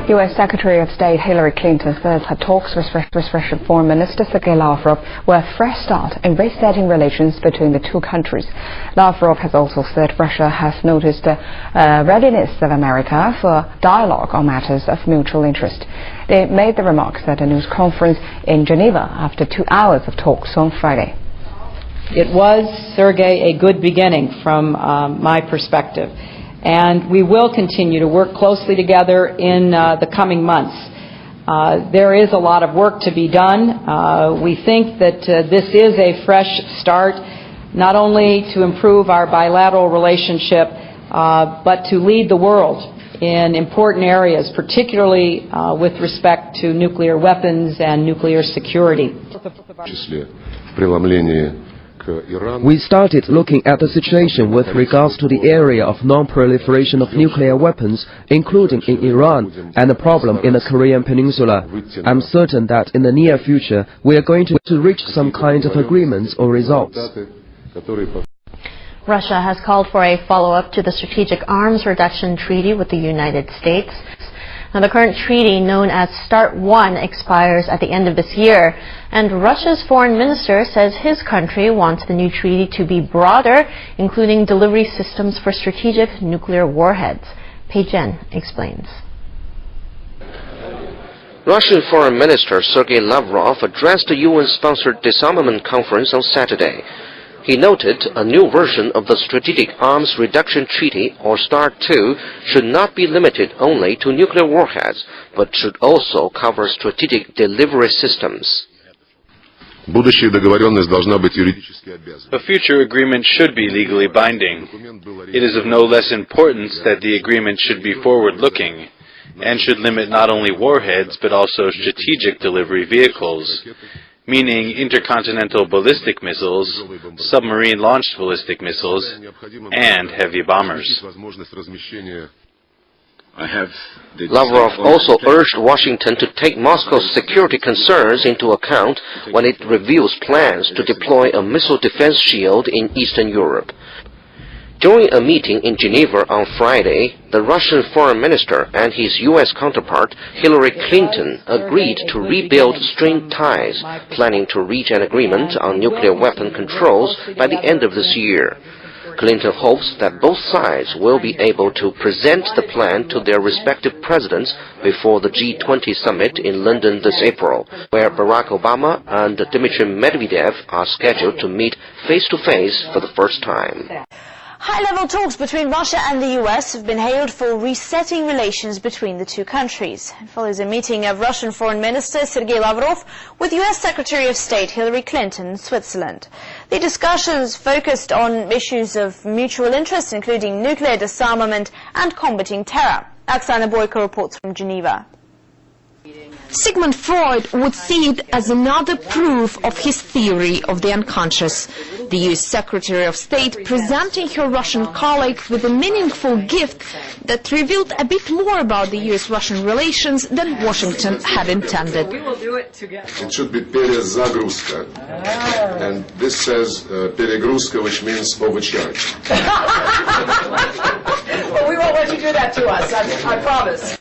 U.S. Secretary of State Hillary Clinton says her talks with Russian Foreign Minister Sergei Lavrov were a fresh start in resetting relations between the two countries. Lavrov has also said Russia has noticed readiness of America for dialogue on matters of mutual interest. They made the remarks at a news conference in Geneva after 2 hours of talks on Friday. It was, Sergei, a good beginning from my perspective. And we will continue to work closely together in the coming months. There is a lot of work to be done. We think that this is a fresh start, not only to improve our bilateral relationship, but to lead the world in important areas, particularly with respect to nuclear weapons and nuclear security. We started looking at the situation with regards to the area of non-proliferation of nuclear weapons, including in Iran, and the problem in the Korean Peninsula. I'm certain that in the near future we are going to reach some kind of agreements or results. Russia has called for a follow-up to the Strategic Arms Reduction Treaty with the United States. Now, the current treaty, known as START 1, expires at the end of this year, and Russia's foreign minister says his country wants the new treaty to be broader, including delivery systems for strategic nuclear warheads. Pei Zhen explains. Russian Foreign Minister Sergei Lavrov addressed a UN-sponsored disarmament conference on Saturday. He noted a new version of the Strategic Arms Reduction Treaty, or START 2, should not be limited only to nuclear warheads, but should also cover strategic delivery systems. A future agreement should be legally binding. It is of no less importance that the agreement should be forward-looking and should limit not only warheads but also strategic delivery vehicles, meaning intercontinental ballistic missiles, submarine-launched ballistic missiles, and heavy bombers. Lavrov also urged Washington to take Moscow's security concerns into account when it reviews plans to deploy a missile defense shield in Eastern Europe. During a meeting in Geneva on Friday, the Russian foreign minister and his U.S. counterpart, Hillary Clinton, agreed to rebuild strained ties, planning to reach an agreement on nuclear weapon controls by the end of this year. Clinton hopes that both sides will be able to present the plan to their respective presidents before the G20 summit in London this April, where Barack Obama and Dmitry Medvedev are scheduled to meet face-to-face for the first time. High-level talks between Russia and the US have been hailed for resetting relations between the two countries. It follows a meeting of Russian Foreign Minister Sergei Lavrov with US Secretary of State Hillary Clinton in Switzerland. The discussions focused on issues of mutual interest, including nuclear disarmament and combating terror. Oksana Boyko reports from Geneva. Sigmund Freud would see it as another proof of his theory of the unconscious. The U.S. Secretary of State presenting her Russian colleague with a meaningful gift that revealed a bit more about the U.S.-Russian relations than Washington had intended. It should be перезагрузка, and this says перегрузка, which means overcharge. Well, we won't let you do that to us, I promise.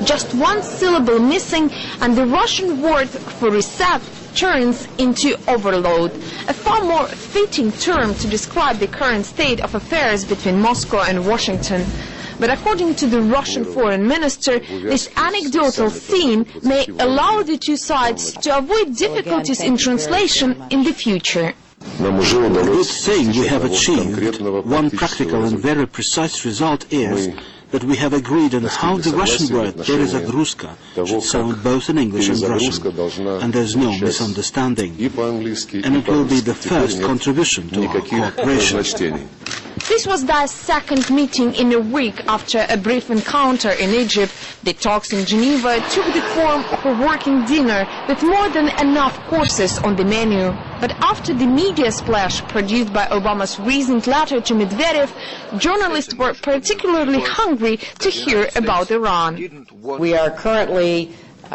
Just one syllable missing, and the Russian word for reset turns into overload, a far more fitting term to describe the current state of affairs between Moscow and Washington. But according to the Russian foreign minister, this anecdotal scene may allow the two sides to avoid difficulties in translation in the future. The good thing we have achieved, one practical and very precise result is that we have agreed on how the Russian word перезагрузка should sound both in English and Russian, and there's no misunderstanding. And it will be the first contribution to our cooperation. This was their second meeting in a week after a brief encounter in Egypt. The talks in Geneva took the form of a working dinner with more than enough courses on the menu. But after the media splash produced by Obama's recent letter to Medvedev, journalists were particularly hungry to hear about Iran. We are currently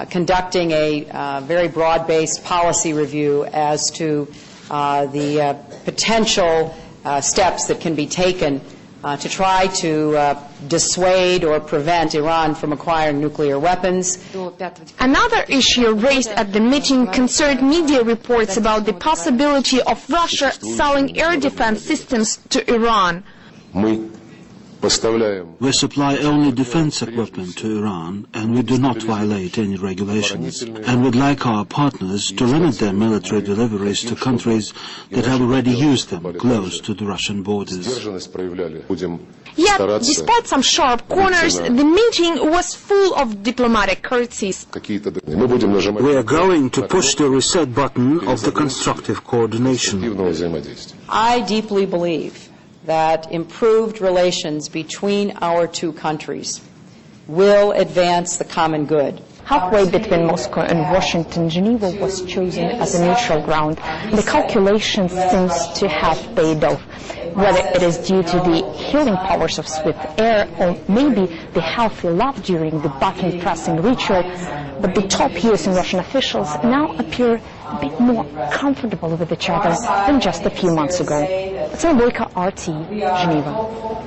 conducting a very broad-based policy review as to the potential steps that can be taken to try to dissuade or prevent Iran from acquiring nuclear weapons. Another issue raised at the meeting concerned media reports about the possibility of Russia selling air defense systems to Iran. We supply only defense equipment to Iran, and we do not violate any regulations, and would like our partners to limit their military deliveries to countries that have already used them close to the Russian borders. Yet, despite some sharp corners, the meeting was full of diplomatic courtesies. We are going to push the reset button of the constructive coordination. I deeply believe that improved relations between our two countries will advance the common good. Halfway between Moscow and Washington, Geneva was chosen as a neutral ground. The calculation seems to have paid off. Whether it is due to the healing powers of swift air or maybe the healthy laugh during the button-pressing ritual, but the top US and Russian officials now appear a bit more comfortable with each other than just a few months ago. It's Boyka, RT, Geneva.